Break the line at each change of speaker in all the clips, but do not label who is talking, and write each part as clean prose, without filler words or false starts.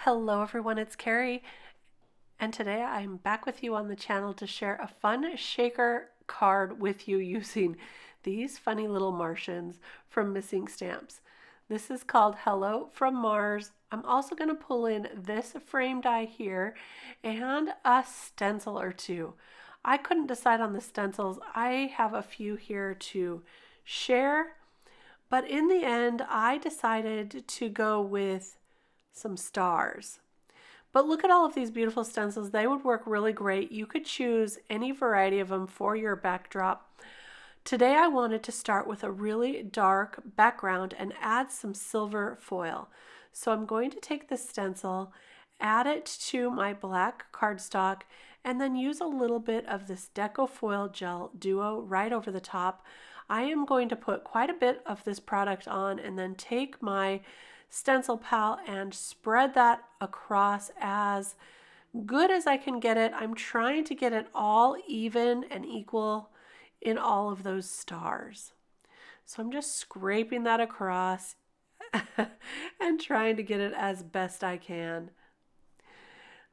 Hello everyone, it's Kari, and today I'm back with you on the channel to share a fun shaker card with you using these funny little Martians from Missing Stamps. This is called Hello from Mars. I'm also going to pull in this frame die here and a stencil or two. I couldn't decide on the stencils. I have a few here to share, but in the end I decided to go with some stars. But look at all of these beautiful stencils. They would work really great. You could choose any variety of them for your backdrop. Today I wanted to start with a really dark background and add some silver foil. So I'm going to take the stencil, add it to my black cardstock, and then use a little bit of this Deco foil gel duo right over the top. I am going to put quite a bit of this product on and then take my stencil pal and spread that across as good as I can get it. I'm trying to get it all even and equal in all of those stars. So I'm just scraping that across and trying to get it as best I can.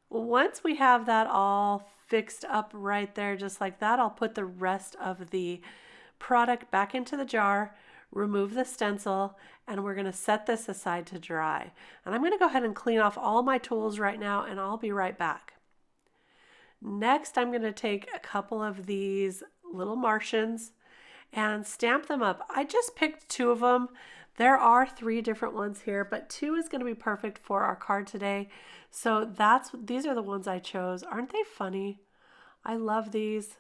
Once we have that all fixed up right there, just like that, I'll put the rest of the product back into the jar, remove the stencil, and we're going to set this aside to dry. And I'm going to go ahead and clean off all my tools right now, and I'll be right back. Next, I'm going to take a couple of these little Martians and stamp them up. I just picked two of them. There are 3 different ones here, but 2 is going to be perfect for our card today. So these are the ones I chose. Aren't they funny? I love these.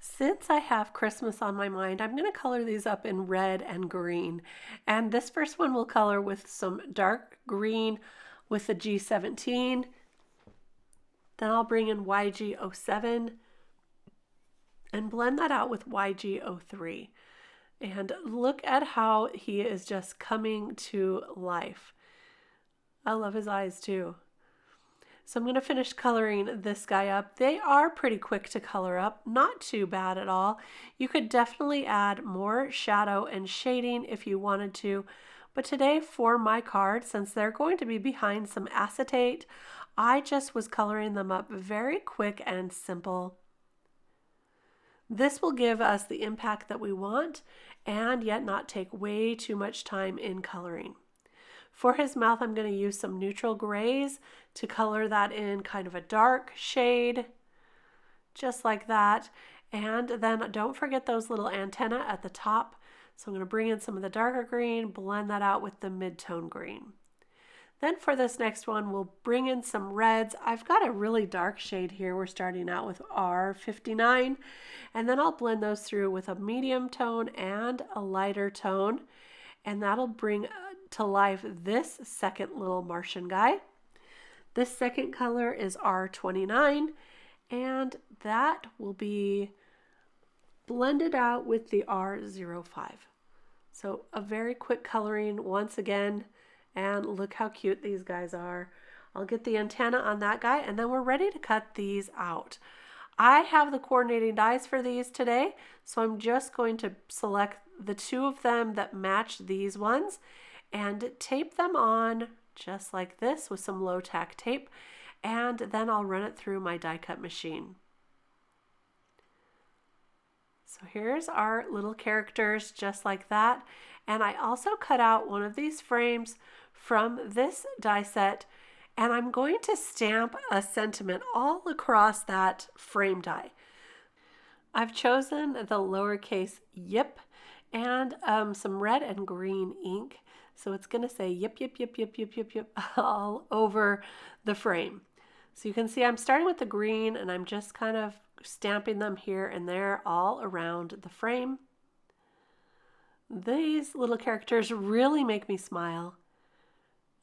Since I have Christmas on my mind, I'm going to color these up in red and green. And this first one will color with some dark green with the G17. Then I'll bring in YG07 and blend that out with YG03. And look at how he is just coming to life. I love his eyes too. So I'm going to finish coloring this guy up. They are pretty quick to color up, not too bad at all. You could definitely add more shadow and shading if you wanted to. But today for my card, since they're going to be behind some acetate, I just was coloring them up very quick and simple. This will give us the impact that we want and yet not take way too much time in coloring. For his mouth, I'm going to use some neutral grays to color that in kind of a dark shade, just like that. And then don't forget those little antennae at the top. So I'm going to bring in some of the darker green, blend that out with the mid-tone green. Then for this next one, we'll bring in some reds. I've got a really dark shade here. We're starting out with R59, and then I'll blend those through with a medium tone and a lighter tone, and that'll bring to life this second little Martian guy. This second color is R29, and that will be blended out with the R05. So a very quick coloring once again, and look how cute these guys are. I'll get the antenna on that guy, and then we're ready to cut these out. I have the coordinating dies for these today, so I'm just going to select the 2 of them that match these ones and tape them on just like this with some low tack tape, and then I'll run it through my die cut machine. So here's our little characters just like that, and I also cut out one of these frames from this die set, and I'm going to stamp a sentiment all across that frame die. I've chosen the lowercase yip and some red and green ink. So it's going to say yip, yip, yip, yip, yip, yip, yip all over the frame. So you can see I'm starting with the green and I'm just kind of stamping them here and there all around the frame. These little characters really make me smile.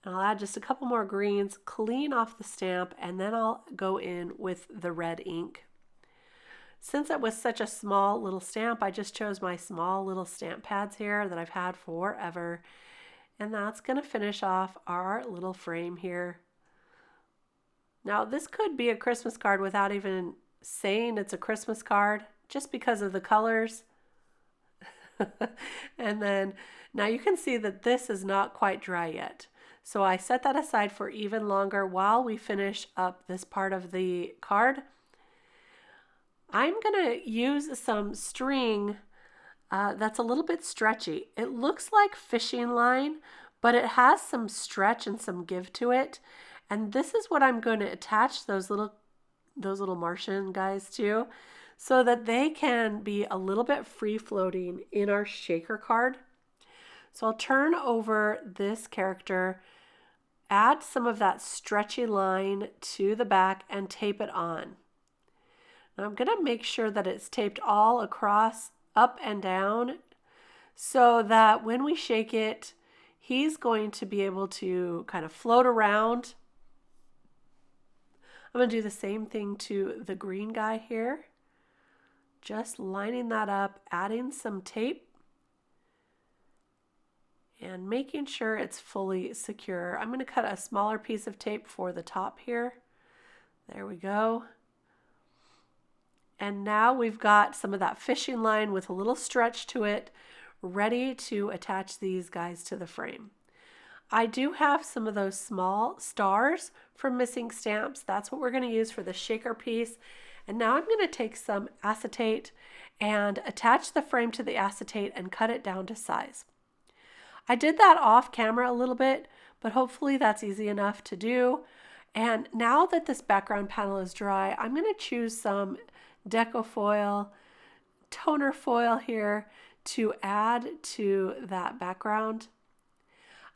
I'll add just a couple more greens, clean off the stamp, and then I'll go in with the red ink. Since it was such a small little stamp, I just chose my small little stamp pads here that I've had forever. And that's going to finish off our little frame here. Now, this could be a Christmas card without even saying it's a Christmas card, just because of the colors. And then, now you can see that this is not quite dry yet. So I set that aside for even longer while we finish up this part of the card. I'm going to use some string that's a little bit stretchy. It looks like fishing line, but it has some stretch and some give to it. And this is what I'm going to attach those little Martian guys to, so that they can be a little bit free floating in our shaker card. So I'll turn over this character, add some of that stretchy line to the back and tape it on. Now I'm going to make sure that it's taped all across, up and down, so that when we shake it, he's going to be able to kind of float around. I'm going to do the same thing to the green guy here. Just lining that up, adding some tape, and making sure it's fully secure. I'm going to cut a smaller piece of tape for the top here. There we go. And now we've got some of that fishing line with a little stretch to it, ready to attach these guys to the frame. I do have some of those small stars from Missing Stamps. That's what we're going to use for the shaker piece. And now I'm going to take some acetate and attach the frame to the acetate and cut it down to size. I did that off camera a little bit, but hopefully that's easy enough to do. And now that this background panel is dry, I'm going to choose some Deco foil, toner foil here to add to that background.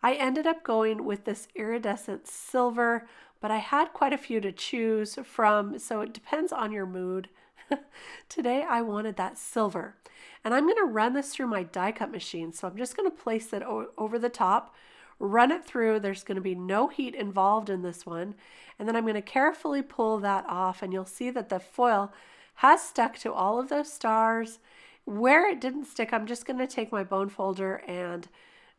I ended up going with this iridescent silver, but I had quite a few to choose from, so it depends on your mood. Today I wanted that silver, and I'm going to run this through my die cut machine. So I'm just going to place it over the top, run it through. There's going to be no heat involved in this one, and then I'm going to carefully pull that off, and you'll see that the foil has stuck to all of those stars. Where it didn't stick, I'm just going to take my bone folder and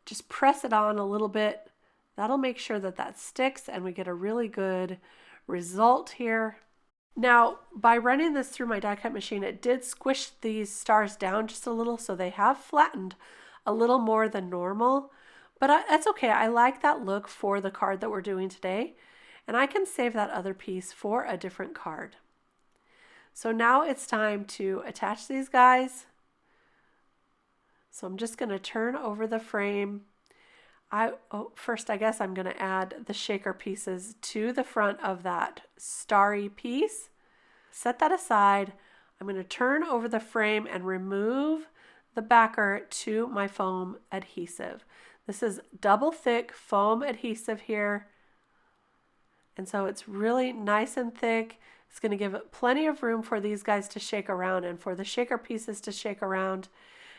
just press it on a little bit. That'll make sure that that sticks and we get a really good result here. Now, by running this through my die cut machine, it did squish these stars down just a little, so they have flattened a little more than normal. But that's okay. I like that look for the card that we're doing today, and I can save that other piece for a different card. So now it's time to attach these guys. So I'm just going to turn over the frame. First, I guess I'm going to add the shaker pieces to the front of that starry piece. Set that aside. I'm going to turn over the frame and remove the backer to my foam adhesive. This is double thick foam adhesive here. And so it's really nice and thick. It's going to give plenty of room for these guys to shake around and for the shaker pieces to shake around.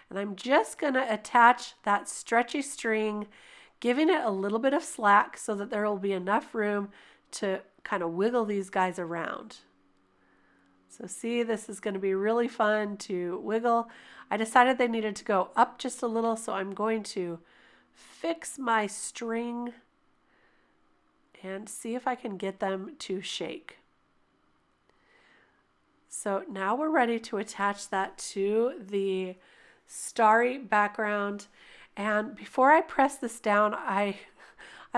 And I'm just going to attach that stretchy string, giving it a little bit of slack so that there will be enough room to kind of wiggle these guys around. So see, this is going to be really fun to wiggle. I decided they needed to go up just a little, so I'm going to fix my string and see if I can get them to shake. So now we're ready to attach that to the starry background. And before I press this down, I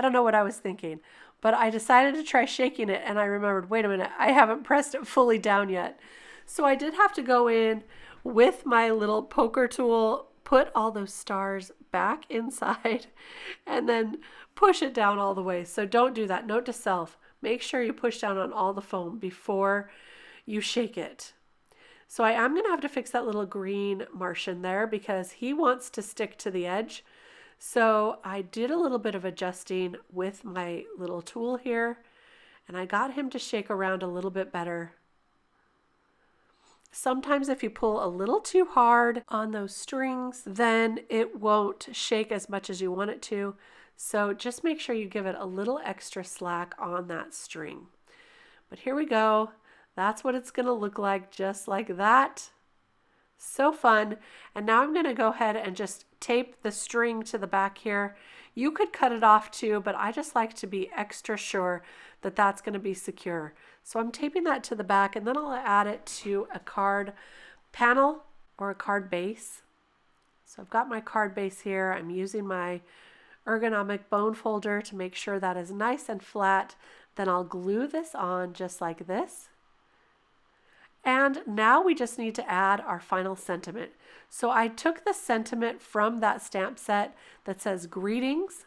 don't know what I was thinking, but I decided to try shaking it, and I remembered, wait a minute, I haven't pressed it fully down yet. So I did have to go in with my little poker tool, put all those stars back inside, and then push it down all the way. So don't do that. Note to self, make sure you push down on all the foam before you shake it. So I am going to have to fix that little green Martian there because he wants to stick to the edge. So I did a little bit of adjusting with my little tool here, and I got him to shake around a little bit better. Sometimes if you pull a little too hard on those strings, then it won't shake as much as you want it to. So just make sure you give it a little extra slack on that string. But here we go. That's what it's going to look like, just like that. So fun. And now I'm going to go ahead and just tape the string to the back here. You could cut it off too, but I just like to be extra sure that that's going to be secure. So I'm taping that to the back, and then I'll add it to a card panel or a card base. So I've got my card base here. I'm using my ergonomic bone folder to make sure that is nice and flat. Then I'll glue this on just like this. And now we just need to add our final sentiment. So I took the sentiment from that stamp set that says greetings,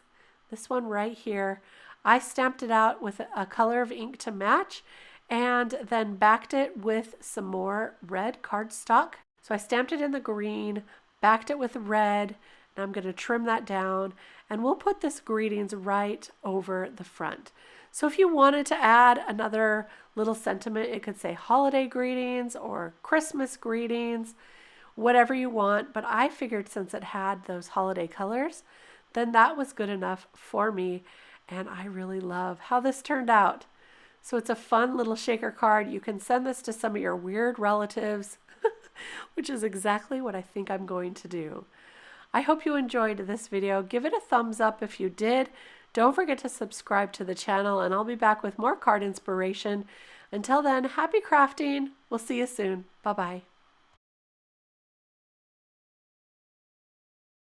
this one right here. I stamped it out with a color of ink to match and then backed it with some more red cardstock. So I stamped it in the green, backed it with red, and I'm going to trim that down, and we'll put this greetings right over the front. So if you wanted to add another little sentiment, it could say holiday greetings or Christmas greetings, whatever you want. But I figured since it had those holiday colors, then that was good enough for me. And I really love how this turned out. So it's a fun little shaker card. You can send this to some of your weird relatives, which is exactly what I think I'm going to do. I hope you enjoyed this video. Give it a thumbs up if you did. Don't forget to subscribe to the channel, and I'll be back with more card inspiration. Until then, happy crafting. We'll see you soon. Bye-bye.